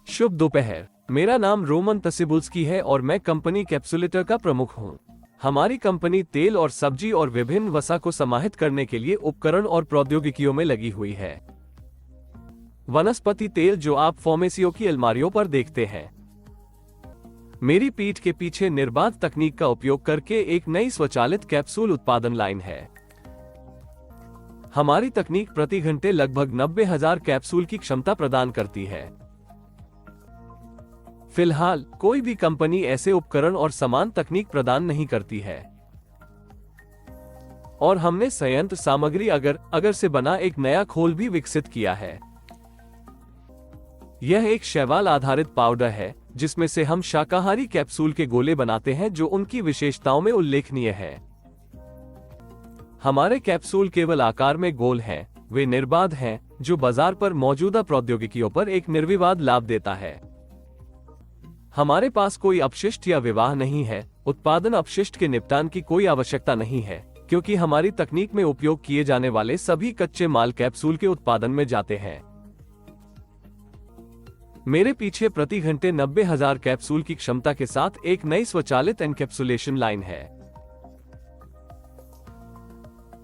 शुभ दोपहर। मेरा नाम रोमन तसिबुल्स्की है और मैं कंपनी कैप्सुलेटर का प्रमुख हूं। हमारी कंपनी तेल और सब्जी और विभिन्न वसा को समाहित करने के लिए उपकरण और प्रौद्योगिकियों में लगी हुई है। वनस्पति तेल जो आप फार्मेसियों की अलमारियों पर देखते हैं। मेरी पीठ के पीछे निर्बाध तकनीक का उपयोग करके एक नई स्वचालित कैप्सूल उत्पादन लाइन है। हमारी तकनीक प्रति घंटे लगभग 90,000 कैप्सूल की क्षमता प्रदान करती है। फिलहाल कोई भी कंपनी ऐसे उपकरण और समान तकनीक प्रदान नहीं करती है और हमने संयंत्र सामग्री अगर से बना एक नया खोल भी विकसित किया है। यह एक शैवाल आधारित पाउडर है जिसमें से हम शाकाहारी कैप्सूल के गोले बनाते हैं जो उनकी विशेषताओं में उल्लेखनीय है। हमारे कैप्सूल केवल आकार में गोल हैं, वे निर्बाध हैं जो बाजार पर मौजूदा प्रौद्योगिकियों पर एक निर्विवाद लाभ देता है। हमारे पास कोई अपशिष्ट या विवाह नहीं है। उत्पादन अपशिष्ट के निपटान की कोई आवश्यकता नहीं है क्योंकि हमारी तकनीक में उपयोग किए जाने वाले सभी कच्चे माल कैप्सूल के उत्पादन में जाते हैं। मेरे पीछे प्रति घंटे 90,000 कैप्सूल की क्षमता के साथ एक नई स्वचालित एनकैप्सुलेशन लाइन है।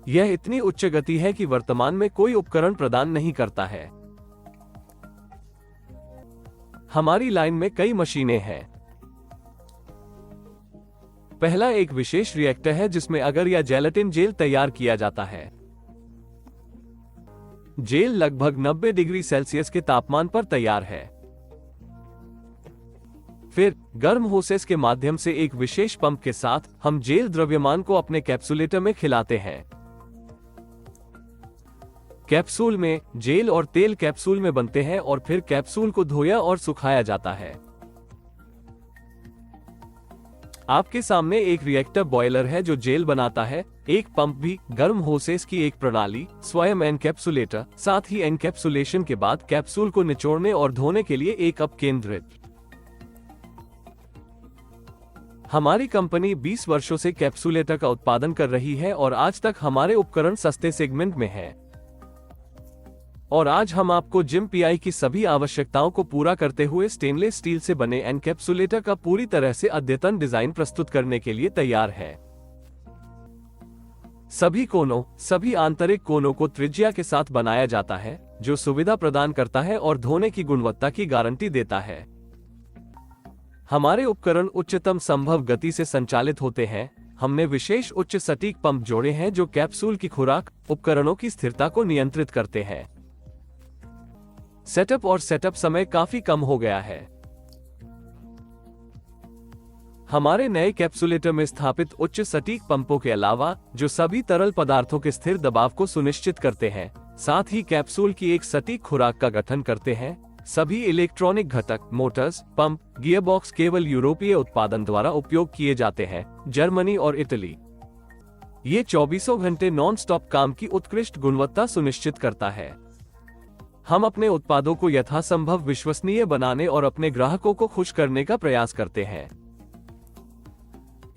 यह इतनी उच्च गति है कि वर्तमान में कोई उपकरण प्रदान नहीं करता है। हमारी लाइन में कई मशीनें हैं। पहला एक विशेष रिएक्टर है जिसमें अगर या जेलेटिन जेल तैयार किया जाता है। जेल लगभग 90 डिग्री सेल्सियस के तापमान पर तैयार है। फिर गर्म होसेस के माध्यम से एक विशेष पंप के साथ हम जेल द्रव्यमान को अपने कैप्सुलेटर में खिलाते हैं। कैप्सूल में जेल और तेल कैप्सूल में बनते हैं और फिर कैप्सूल को धोया और सुखाया जाता है। आपके सामने एक रिएक्टर बॉयलर है जो जेल बनाता है, एक पंप भी, गर्म होसेस की एक प्रणाली, स्वयं एनकैप्सुलेटर, साथ ही एनकैप्सुलेशन के बाद कैप्सूल को निचोड़ने और धोने के लिए एक अपकेंद्रित। हमारी कंपनी 20 वर्षों से कैप्सुलेटर का उत्पादन कर रही है और आज तक हमारे उपकरण सस्ते सेगमेंट में हैं। और आज हम आपको जिम पीआई की सभी आवश्यकताओं को पूरा करते हुए स्टेनलेस स्टील से बने एनकैप्सुलेटर का पूरी तरह से अद्यतन डिजाइन प्रस्तुत करने के लिए तैयार है। सभी आंतरिक कोनों को त्रिज्या के साथ बनाया जाता है जो सुविधा प्रदान करता है और धोने की गुणवत्ता की गारंटी देता है। हमारे उपकरण उच्चतम संभव गति से संचालित होते हैं। हमने विशेष उच्च सटीक पंप जोड़े हैं जो कैप्सूल की खुराक, उपकरणों की स्थिरता को नियंत्रित करते हैं। सेटअप समय काफी कम हो गया है। हमारे नए कैप्सुलेटर में स्थापित उच्च सटीक पंपों के अलावा जो सभी तरल पदार्थों के स्थिर दबाव को सुनिश्चित करते हैं, साथ ही कैप्सूल की एक सटीक खुराक का गठन करते हैं। सभी इलेक्ट्रॉनिक घटक, मोटर्स, पंप, गियरबॉक्स केवल यूरोपीय उत्पादन द्वारा उपयोग किए जाते हैं, जर्मनी और इटली। ये 24 घंटे नॉन स्टॉप काम की उत्कृष्ट गुणवत्ता सुनिश्चित करता है। हम अपने उत्पादों को यथासंभव विश्वसनीय बनाने और अपने ग्राहकों को खुश करने का प्रयास करते हैं।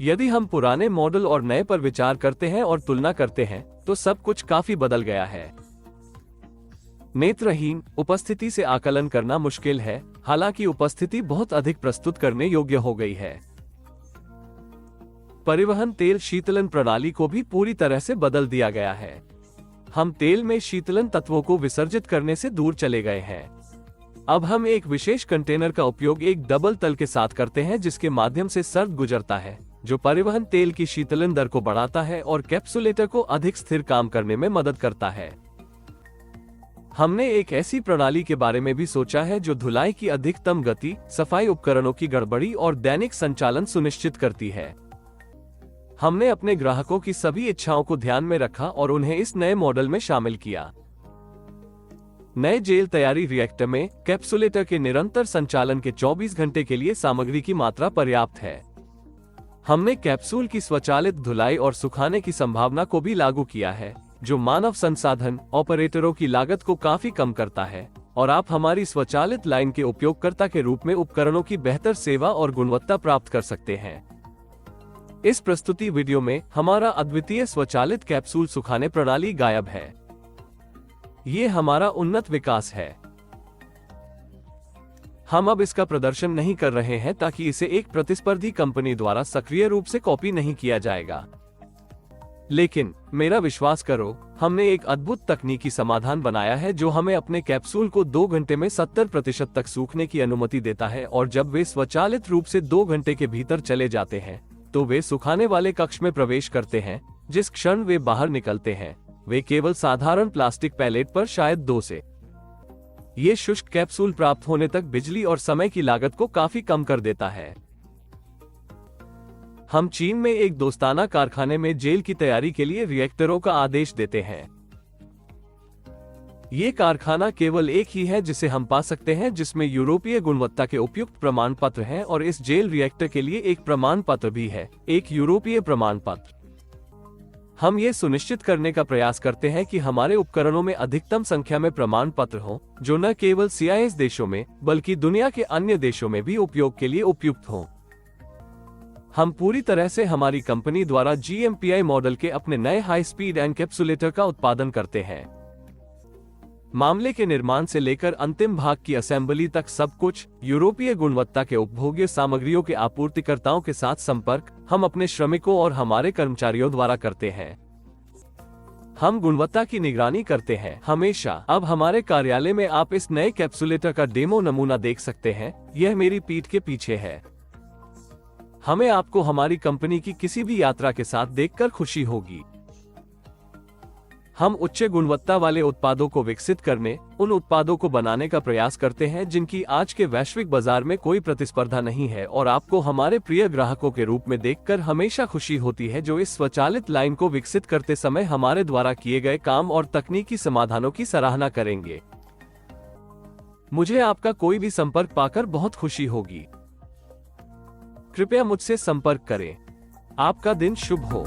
यदि हम पुराने मॉडल और नए पर विचार करते हैं और तुलना करते हैं तो सब कुछ काफी बदल गया है। नेत्रहीन उपस्थिति से आकलन करना मुश्किल है, हालांकि उपस्थिति बहुत अधिक प्रस्तुत करने योग्य हो गई है। परिवहन तेल शीतलन प्रणाली को भी पूरी तरह से बदल दिया गया है। हम तेल में शीतलन तत्वों को विसर्जित करने से दूर चले गए हैं। अब हम एक विशेष कंटेनर का उपयोग एक डबल तल के साथ करते हैं जिसके माध्यम से सर्द गुजरता है, जो परिवहन तेल की शीतलन दर को बढ़ाता है और कैप्सुलेटर को अधिक स्थिर काम करने में मदद करता है। हमने एक ऐसी प्रणाली के बारे में भी सोचा है जो धुलाई की अधिकतम गति, सफाई, उपकरणों की गड़बड़ी और दैनिक संचालन सुनिश्चित करती है। हमने अपने ग्राहकों की सभी इच्छाओं को ध्यान में रखा और उन्हें इस नए मॉडल में शामिल किया। नए जेल तैयारी रिएक्टर में कैप्सुलेटर के निरंतर संचालन के 24 घंटे के लिए सामग्री की मात्रा पर्याप्त है। हमने कैप्सूल की स्वचालित धुलाई और सुखाने की संभावना को भी लागू किया है, जो मानव संसाधन ऑपरेटरों की लागत को काफी कम करता है और आप हमारी स्वचालित लाइन के उपयोगकर्ता के रूप में उपकरणों की बेहतर सेवा और गुणवत्ता प्राप्त कर सकते हैं। इस प्रस्तुति वीडियो में हमारा अद्वितीय स्वचालित कैप्सूल सुखाने प्रणाली गायब है। ये हमारा उन्नत विकास है। हम अब इसका प्रदर्शन नहीं कर रहे हैं ताकि इसे एक प्रतिस्पर्धी कंपनी द्वारा सक्रिय रूप से कॉपी नहीं किया जाएगा। लेकिन मेरा विश्वास करो, हमने एक अद्भुत तकनीकी समाधान बनाया है जो हमें अपने कैप्सूल को 2 घंटे में 70% तक सूखने की अनुमति देता है, और जब वे स्वचालित रूप से 2 घंटे के भीतर चले जाते हैं तो वे सुखाने वाले कक्ष में प्रवेश करते हैं। जिस क्षण वे बाहर निकलते हैं वे केवल साधारण प्लास्टिक पैलेट पर शायद 2 से। ये शुष्क कैप्सूल प्राप्त होने तक बिजली और समय की लागत को काफी कम कर देता है। हम चीन में एक दोस्ताना कारखाने में जेल की तैयारी के लिए रिएक्टरों का आदेश देते हैं। ये कारखाना केवल एक ही है जिसे हम पा सकते हैं जिसमें यूरोपीय गुणवत्ता के उपयुक्त प्रमाण पत्र हैं, और इस जेल रिएक्टर के लिए एक प्रमाण पत्र भी है, एक यूरोपीय प्रमाण पत्र। हम ये सुनिश्चित करने का प्रयास करते हैं कि हमारे उपकरणों में अधिकतम संख्या में प्रमाण पत्र हों, जो न केवल CIS देशों में बल्कि दुनिया के अन्य देशों में भी उपयोग के लिए उपयुक्त हों। हम पूरी तरह से हमारी कंपनी द्वारा GMPI मॉडल के अपने नए हाई स्पीड एनकैप्सुलेटर का उत्पादन करते हैं। मामले के निर्माण से लेकर अंतिम भाग की असेंबली तक सब कुछ यूरोपीय गुणवत्ता के उपभोग्य सामग्रियों के आपूर्तिकर्ताओं के साथ संपर्क हम अपने श्रमिकों और हमारे कर्मचारियों द्वारा करते हैं। हम गुणवत्ता की निगरानी करते हैं हमेशा। अब हमारे कार्यालय में आप इस नए कैप्सुलेटर का डेमो नमूना देख सकते हैं। यह मेरी पीठ के पीछे है। हमें आपको हमारी कंपनी की किसी भी यात्रा के साथ देखकर खुशी होगी। हम उच्च गुणवत्ता वाले उत्पादों को विकसित करने, उन उत्पादों को बनाने का प्रयास करते हैं जिनकी आज के वैश्विक बाजार में कोई प्रतिस्पर्धा नहीं है, और आपको हमारे प्रिय ग्राहकों के रूप में देखकर हमेशा खुशी होती है जो इस स्वचालित लाइन को विकसित करते समय हमारे द्वारा किए गए काम और तकनीकी समाधानों की सराहना करेंगे। मुझे आपका कोई भी संपर्क पाकर बहुत खुशी होगी। कृपया मुझसे संपर्क करें। आपका दिन शुभ हो।